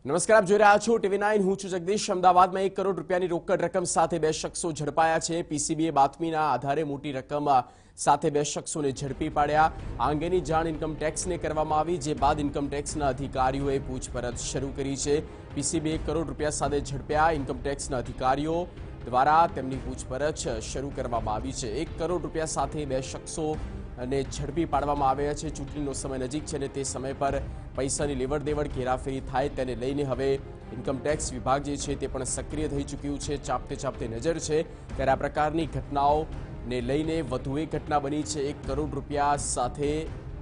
નમસ્કાર, આપ જોઈ રહ્યા છો TV9. હું છું જગદીશ. અમદાવાદમાં 1 કરોડ રૂપિયાની રોકડ રકમ સાથે બે શખ્સો ઝડપાયા છે. પીસીબીએ બાતમીના આધારે મોટી રકમ સાથે બે શખ્સોને ઝડપી પાડ્યા. આ અંગેની જાણ ઇન્કમટેક્સને કરવામાં આવી, જે બાદ ઇન્કમટેક્સના અધિકારીઓએ પૂછપરછ શરૂ કરી છે. પીસીબીએ 1 કરોડ રૂપિયા સાથે ઝડપ્યા. ઇન્કમટેક્સના અધિકારીઓ દ્વારા તેમની પૂછપરછ શરૂ કરવામાં આવી છે. 1 કરોડ રૂપિયા સાથે બે શખ્સો અને ઝડપી પાડવામાં આવ્યા છે. ચૂંટણીનો સમય નજીક છે અને તે સમય પર પૈસાની લેવડ દેવડ કે હેરાફેરી થાય તેને લઈને હવે ઇન્કમટેક્સ વિભાગ જે છે તે પણ સક્રિય થઈ ચૂક્યું છે. ચાપતે ચાપતે નજર છે ત્યારે આ પ્રકારની ઘટનાઓને લઈને વધુ એક ઘટના બની છે. 1 કરોડ રૂપિયા સાથે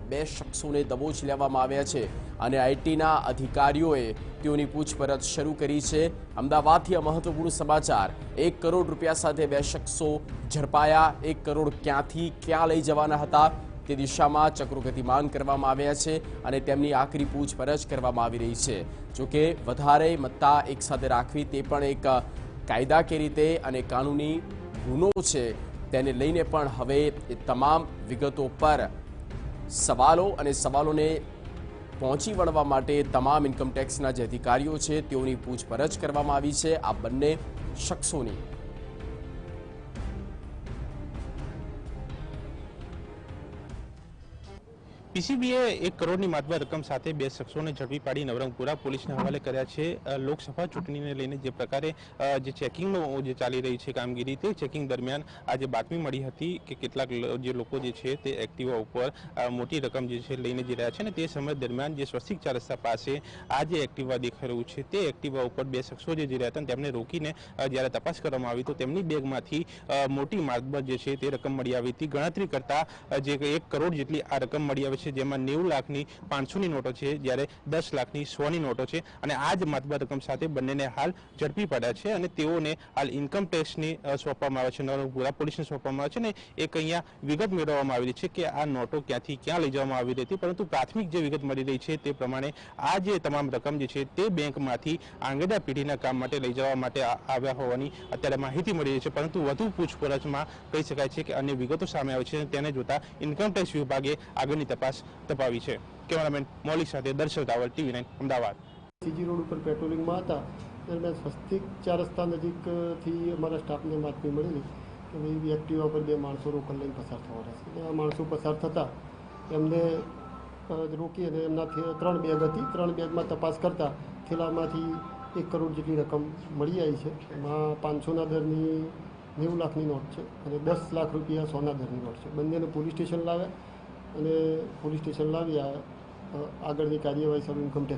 બે શખ્સોને દબોચ લેવામાં આવ્યા છે અને આઈટીના અધિકારીઓએ તેઓની પૂછપરછ શરૂ કરી છે. અમદાવાદથી આ મહત્વપૂર્ણ સમાચાર. 1 કરોડ રૂપિયા સાથે બે શખ્સો ઝડપાયા. 1 કરોડ ક્યાંથી ક્યાં લઈ જવાના હતા તે દિશામાં ચક્રો ગતિમાન કરવામાં આવ્યા છે અને તેમની આખરી પૂછપરછ કરવામાં આવી રહી છે. જોકે વધારે મત્તા એકસાથે રાખવી તે પણ એક કાયદાકીય રીતે અને કાનૂની ગુનો છે. તેને લઈને પણ હવે એ તમામ વિગતો પર સવાલો અને સવાલોને પહોંચી વળવા માટે તમામ ઇન્કમટેક્સના જે અધિકારીઓ છે તેઓની પૂછપરછ કરવામાં આવી છે. આ બંને શખ્સોની પીસીબીએ 1 કરોડની માતબર રકમ સાથે બે શખ્સોને ઝડપી પાડી નવરંગપુરા પોલીસને હવાલે કર્યા છે. લોકસભા ચૂંટણીને લઈને જે પ્રકારે જે ચેકિંગનો જે ચાલી રહી છે કામગીરી, તે ચેકિંગ દરમિયાન આજે બાતમી મળી હતી કે કેટલાક જે લોકો જે છે તે એક્ટિવા ઉપર મોટી રકમ જે છે લઈને જઈ રહ્યા છે અને તે સમય દરમિયાન જે સ્વસ્તિક 4 રસ્તા પાસે આ જે એક્ટિવા દેખાઈ રહ્યું છે તે એક્ટિવા ઉપર બે શખ્સો જે જઈ રહ્યા હતા તેમને રોકીને જ્યારે તપાસ કરવામાં આવી તો તેમની બેગમાંથી મોટી માતબર જે છે તે રકમ મળી આવી હતી. ગણતરી કરતા જે 1 કરોડ જેટલી આ રકમ મળી આવી છે, જેમાં 90 લાખની 500ની નોટો છે, જ્યારે 10 લાખની 100ની નોટો છે અને આ જ માતબર રકમ સાથે બંનેને હાલ ઝડપી પાડ્યા છે અને તેઓને હાલ ઇન્કમટેક્સને સોંપવામાં આવે છે, નવરંગપુરા પોલીસને સોંપવામાં આવે છે ને એક અહીંયા વિગત મેળવવામાં આવી રહી છે કે આ નોટો ક્યાંથી ક્યાં લઈ જવામાં આવી રહી હતી. પરંતુ પ્રાથમિક જે વિગત મળી રહી છે તે પ્રમાણે આ જે તમામ રકમ જે છે તે બેંકમાંથી આંગળીયા પેઢીના કામ માટે લઈ જવા માટે આવ્યા હોવાની અત્યારે માહિતી મળી રહી છે. પરંતુ વધુ પૂછપરછમાં કહી શકાય છે કે અન્ય વિગતો સામે આવે છે. તેને જોતા ઇન્કમટેક્સ વિભાગે આગળની તપાસ તપાવી છે. કેમેરામેન મૌલિક સાથે દર્શક Raval, TV9 Ahmedabad. CG road ઉપર પેટ્રોલિંગમાં હતા દરમિયાન સ્વસ્તિક 4 રસ્તા નજીકથી અમારા સ્ટાફને બાતમી મળેલી કે ભાઈ એક્ટિવા પર બે માણસો રોકડ લઈને પસાર થવાના છે. આ માણસો પસાર થતાં એમને રોકી અને એમનાથી 3 બેગ હતી. 3 બેગમાં તપાસ કરતાં થેલામાંથી 1 કરોડ જેટલી રકમ મળી આવી છે. એમાં 500ના દરની 90 લાખની નોટ છે અને 10 લાખ રૂપિયા 100ના દરની નોટ છે. બંનેને પોલીસ સ્ટેશન લાવ્યા અને પોલીસ સ્ટેશન લાવ્યા આગળની કાર્યવાહી સબ ઇન્કમટેક્સ